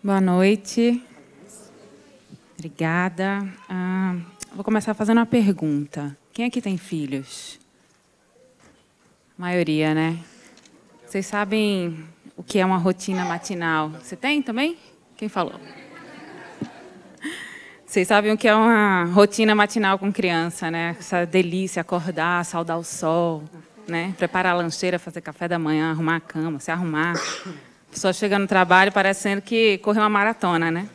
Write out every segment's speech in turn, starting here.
Boa noite. Obrigada. Vou começar fazendo uma pergunta. Quem aqui tem filhos? A maioria, né? Vocês sabem o que é uma rotina matinal? Você tem também? Quem falou? Vocês sabem o que é uma rotina matinal com criança, né? Essa delícia, acordar, saudar o sol, né? Preparar a lancheira, fazer café da manhã, arrumar a cama, se arrumar. A pessoa chega no trabalho parecendo que correu uma maratona, né?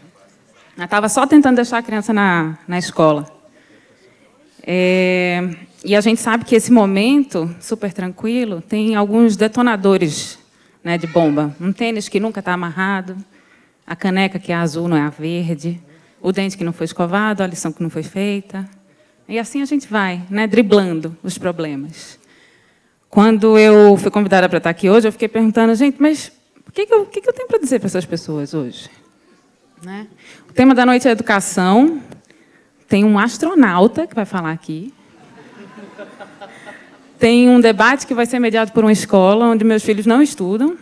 Eu estava só tentando deixar a criança na escola. E a gente sabe que esse momento, super tranquilo, tem alguns detonadores, né, de bomba. Um tênis que nunca está amarrado, a caneca que é azul não é a verde, o dente que não foi escovado, a lição que não foi feita. E assim a gente vai, né, driblando os problemas. Quando eu fui convidada para estar aqui hoje, eu fiquei perguntando, gente, mas o que eu tenho para dizer para essas pessoas hoje? Né? O tema da noite é educação. Tem um astronauta que vai falar aqui. Tem um debate que vai ser mediado por uma escola onde meus filhos não estudam.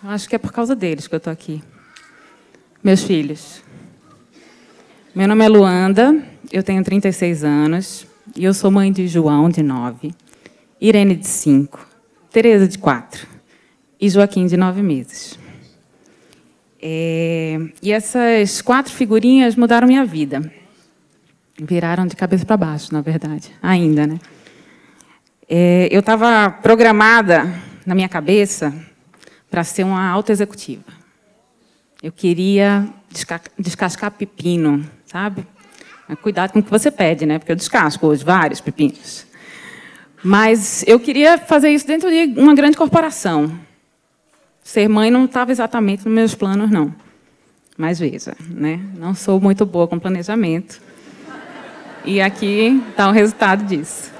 Acho que é por causa deles que eu estou aqui. Meus filhos. Meu nome é Luanda, eu tenho 36 anos e eu sou mãe de João, de 9, Irene, de 5, Tereza, de 4 e Joaquim, de 9 meses. E essas 4 figurinhas mudaram minha vida. Viraram de cabeça para baixo, na verdade, ainda, né? Eu estava programada, na minha cabeça, para ser uma alta executiva. Eu queria descascar pepino, sabe? Mas cuidado com o que você pede, né? Porque eu descasco hoje vários pepinos. Mas eu queria fazer isso dentro de uma grande corporação. Ser mãe não estava exatamente nos meus planos, não. Mas veja, né? Não sou muito boa com planejamento. E aqui está o resultado disso.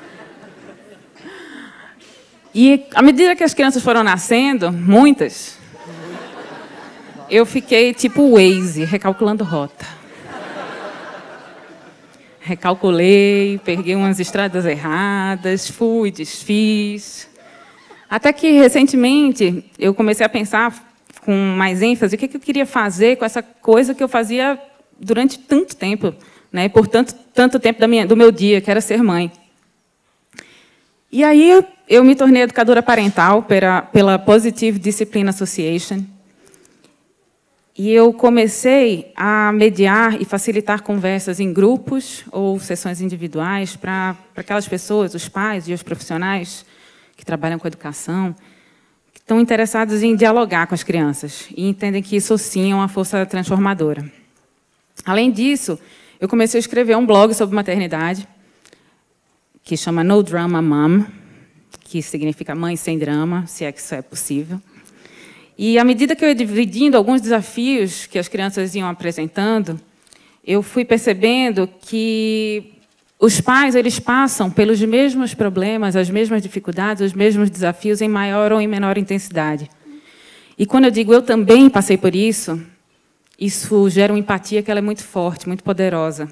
E, à medida que as crianças foram nascendo, muitas, eu fiquei tipo Waze, recalculando rota. Recalculei, peguei umas estradas erradas, fui, desfiz. Até que, recentemente, eu comecei a pensar com mais ênfase o que eu queria fazer com essa coisa que eu fazia durante tanto tempo, né, por tanto tempo do meu dia, que era ser mãe. E aí eu me tornei educadora parental pela Positive Discipline Association. E eu comecei a mediar e facilitar conversas em grupos ou sessões individuais para aquelas pessoas, os pais e os profissionais que trabalham com educação, que estão interessados em dialogar com as crianças e entendem que isso, sim, é uma força transformadora. Além disso, eu comecei a escrever um blog sobre maternidade, que chama No Drama Mom, que significa mãe sem drama, se é que isso é possível. E, à medida que eu ia dividindo alguns desafios que as crianças iam apresentando, eu fui percebendo que os pais, eles passam pelos mesmos problemas, as mesmas dificuldades, os mesmos desafios em maior ou em menor intensidade. E, quando eu digo eu também passei por isso gera uma empatia que ela é muito forte, muito poderosa.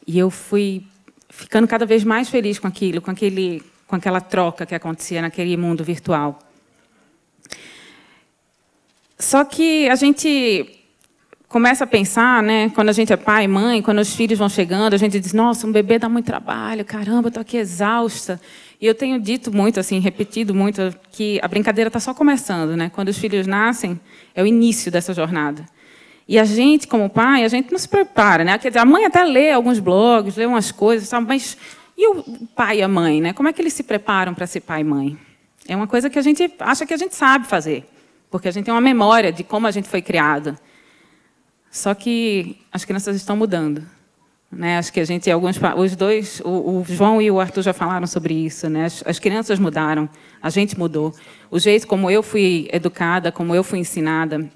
E eu fui ficando cada vez mais feliz com aquilo, com aquela troca que acontecia naquele mundo virtual. Só que a gente começa a pensar, né, quando a gente é pai e mãe, quando os filhos vão chegando, a gente diz, nossa, um bebê dá muito trabalho, caramba, eu estou aqui exausta. E eu tenho dito muito, assim, repetido muito, que a brincadeira está só começando, né? Quando os filhos nascem, é o início dessa jornada. E a gente, como pai, a gente não se prepara, né? Quer dizer, a mãe até lê alguns blogs, lê umas coisas, sabe? Mas e o pai e a mãe, né? Como é que eles se preparam para ser pai e mãe? É uma coisa que a gente acha que a gente sabe fazer, porque a gente tem uma memória de como a gente foi criado. Só que as crianças estão mudando, né? Acho que a gente, os dois, o João e o Arthur já falaram sobre isso, né? As crianças mudaram, a gente mudou. O jeito como eu fui educada, como eu fui ensinada,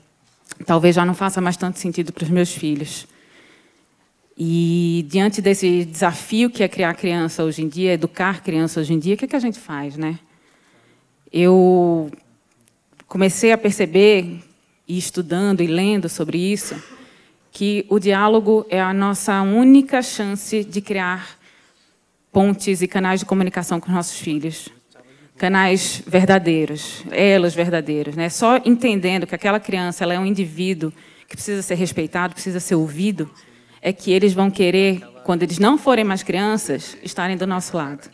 talvez já não faça mais tanto sentido para os meus filhos. E, diante desse desafio que é criar criança hoje em dia, educar criança hoje em dia, o que a gente faz, né? Eu comecei a perceber, e estudando e lendo sobre isso, que o diálogo é a nossa única chance de criar pontes e canais de comunicação com os nossos filhos. canais verdadeiros, elos verdadeiros, né? Só entendendo que aquela criança ela é um indivíduo que precisa ser respeitado, precisa ser ouvido, é que eles vão querer, quando eles não forem mais crianças, estarem do nosso lado.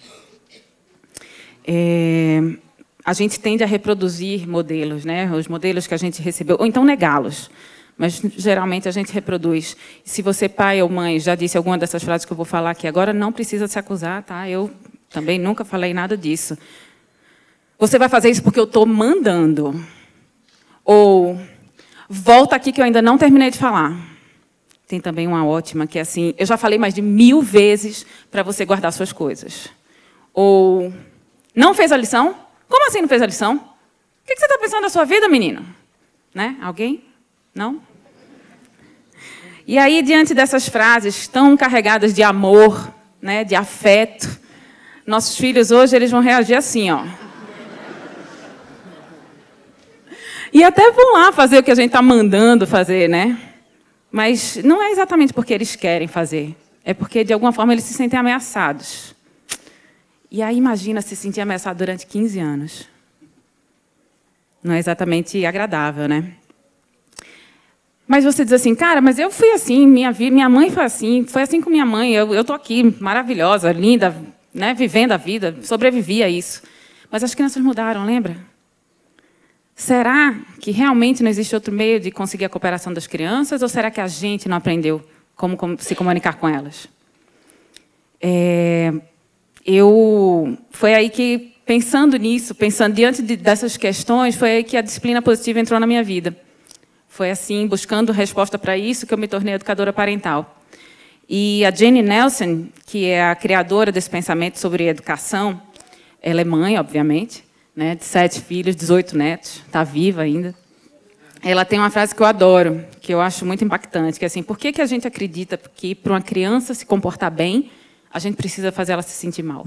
A gente tende a reproduzir modelos, né? Os modelos que a gente recebeu, ou então negá-los. Mas, geralmente, a gente reproduz. E se você, pai ou mãe, já disse alguma dessas frases que eu vou falar aqui agora, não precisa se acusar, tá? Eu também nunca falei nada disso. Você vai fazer isso porque eu estou mandando. Ou, volta aqui que eu ainda não terminei de falar. Tem também uma ótima, que é assim, eu já falei mais de 1000 vezes para você guardar suas coisas. Ou, não fez a lição? Como assim não fez a lição? O que você está pensando da sua vida, menino? Né? Alguém? Não? E aí, diante dessas frases tão carregadas de amor, né, de afeto, nossos filhos hoje eles vão reagir assim, ó. E até vão lá fazer o que a gente está mandando fazer, né? Mas não é exatamente porque eles querem fazer, é porque, de alguma forma, eles se sentem ameaçados. E aí, imagina se sentir ameaçado durante 15 anos. Não é exatamente agradável, né? Mas você diz assim, cara, mas eu fui assim, minha mãe foi assim com minha mãe, eu estou aqui, maravilhosa, linda, né, vivendo a vida, sobrevivi a isso. Mas as crianças mudaram, lembra? Será que realmente não existe outro meio de conseguir a cooperação das crianças, ou será que a gente não aprendeu como se comunicar com elas? Foi aí que, pensando nisso, pensando diante dessas questões, foi aí que a disciplina positiva entrou na minha vida. Foi assim, buscando resposta para isso, que eu me tornei educadora parental. E a Jenny Nelson, que é a criadora desse pensamento sobre educação, ela é mãe, obviamente, né, de 7 filhos, 18 netos, está viva ainda. Ela tem uma frase que eu adoro, que eu acho muito impactante, que é assim, por que a gente acredita que, para uma criança se comportar bem, a gente precisa fazer ela se sentir mal?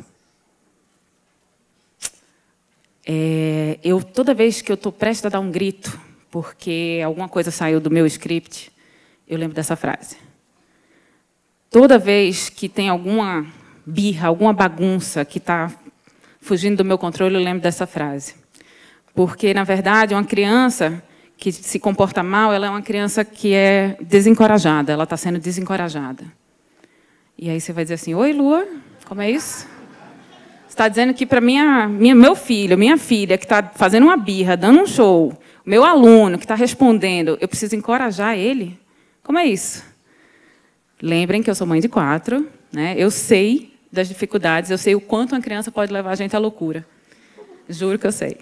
Toda vez que eu estou prestes a dar um grito, porque alguma coisa saiu do meu script, eu lembro dessa frase. Toda vez que tem alguma birra, alguma bagunça que está fugindo do meu controle, eu lembro dessa frase. Porque, na verdade, uma criança que se comporta mal, ela é uma criança que é desencorajada, ela está sendo desencorajada. E aí você vai dizer assim, oi, Lua, como é isso? Você está dizendo que para meu filho, minha filha, que está fazendo uma birra, dando um show, meu aluno que está respondendo, eu preciso encorajar ele? Como é isso? Lembrem que eu sou mãe de 4, né? Eu sei das dificuldades, eu sei o quanto uma criança pode levar a gente à loucura. Juro que eu sei.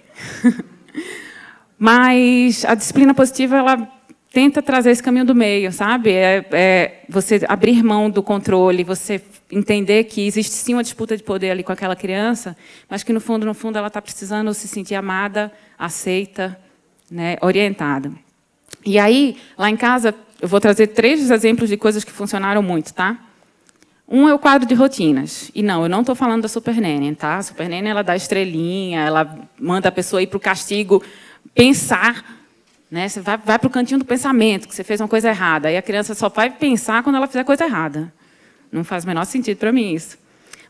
Mas a disciplina positiva, ela tenta trazer esse caminho do meio, sabe? Você abrir mão do controle, você entender que existe sim uma disputa de poder ali com aquela criança, mas que, no fundo, ela está precisando se sentir amada, aceita, né, orientada. E aí, lá em casa, eu vou trazer 3 exemplos de coisas que funcionaram muito, tá? Um é o quadro de rotinas. E não, eu não estou falando da Super Nanny, tá? A Super Nanny, ela dá estrelinha, ela manda a pessoa ir para o castigo pensar, né? Você vai para o cantinho do pensamento, que você fez uma coisa errada. Aí a criança só vai pensar quando ela fizer coisa errada. Não faz o menor sentido para mim isso.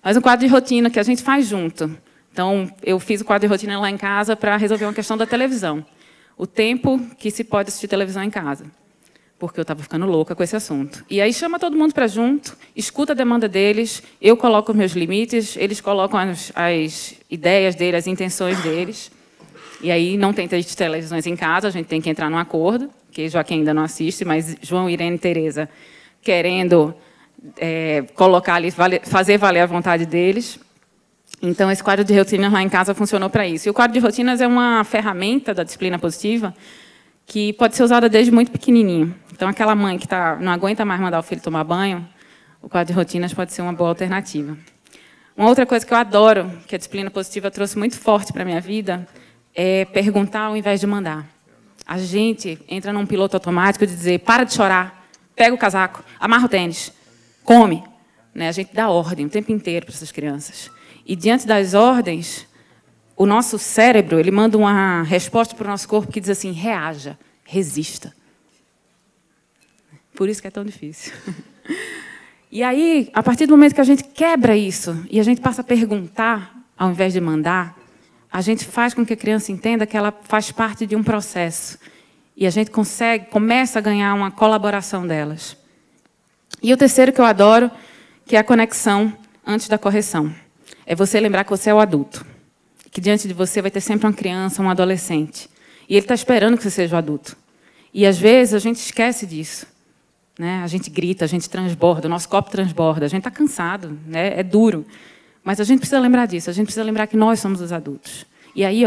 Mas um quadro de rotina que a gente faz junto. Então, eu fiz o quadro de rotina lá em casa para resolver uma questão da televisão. O tempo que se pode assistir televisão em casa. Porque eu estava ficando louca com esse assunto. E aí chama todo mundo para junto, escuta a demanda deles, eu coloco os meus limites, eles colocam as ideias deles, as intenções deles. E aí não tem televisões em casa, a gente tem que entrar num acordo, que Joaquim ainda não assiste, mas João, Irene e Tereza querendo colocar ali, fazer valer a vontade deles. Então, esse quadro de rotinas lá em casa funcionou para isso. E o quadro de rotinas é uma ferramenta da disciplina positiva que pode ser usada desde muito pequenininho. Então, aquela mãe que não aguenta mais mandar o filho tomar banho, o quadro de rotinas pode ser uma boa alternativa. Uma outra coisa que eu adoro, que a disciplina positiva trouxe muito forte para a minha vida, é perguntar ao invés de mandar. A gente entra num piloto automático de dizer, para de chorar, pega o casaco, amarra o tênis, come. Né? A gente dá ordem o tempo inteiro para essas crianças. E, diante das ordens, o nosso cérebro ele manda uma resposta para o nosso corpo que diz assim, reaja, resista. Por isso que é tão difícil. E aí, a partir do momento que a gente quebra isso, e a gente passa a perguntar, ao invés de mandar, a gente faz com que a criança entenda que ela faz parte de um processo. E a gente começa a ganhar uma colaboração delas. E o terceiro que eu adoro, que é a conexão antes da correção. É você lembrar que você é o adulto. Que diante de você vai ter sempre uma criança, um adolescente. E ele está esperando que você seja o adulto. E, às vezes, a gente esquece disso. Né? A gente grita, a gente transborda, o nosso copo transborda. A gente está cansado, né? É duro. Mas a gente precisa lembrar disso. A gente precisa lembrar que nós somos os adultos. E aí,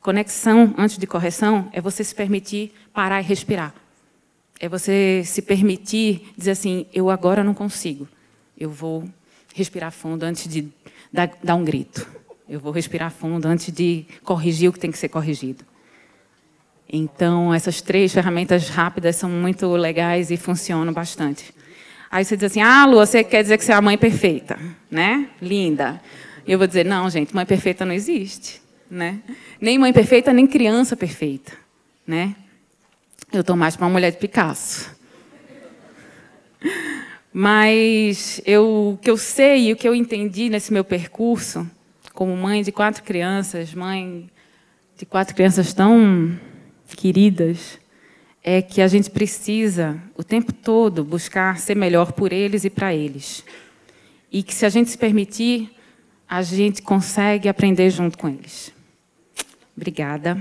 conexão antes de correção é você se permitir parar e respirar. É você se permitir dizer assim, eu agora não consigo. Eu vou respirar fundo antes de dar um grito. Eu vou respirar fundo antes de corrigir o que tem que ser corrigido. Então, essas 3 ferramentas rápidas são muito legais e funcionam bastante. Aí você diz assim, Lu, você quer dizer que você é a mãe perfeita, né? Linda. E eu vou dizer, não, gente, mãe perfeita não existe. Né? Nem mãe perfeita, nem criança perfeita. Né? Eu estou mais para uma mulher de Picasso. Mas o que eu sei e o que eu entendi nesse meu percurso, como mãe de 4 crianças, mãe de 4 crianças tão queridas, é que a gente precisa, o tempo todo, buscar ser melhor por eles e para eles. E que, se a gente se permitir, a gente consegue aprender junto com eles. Obrigada.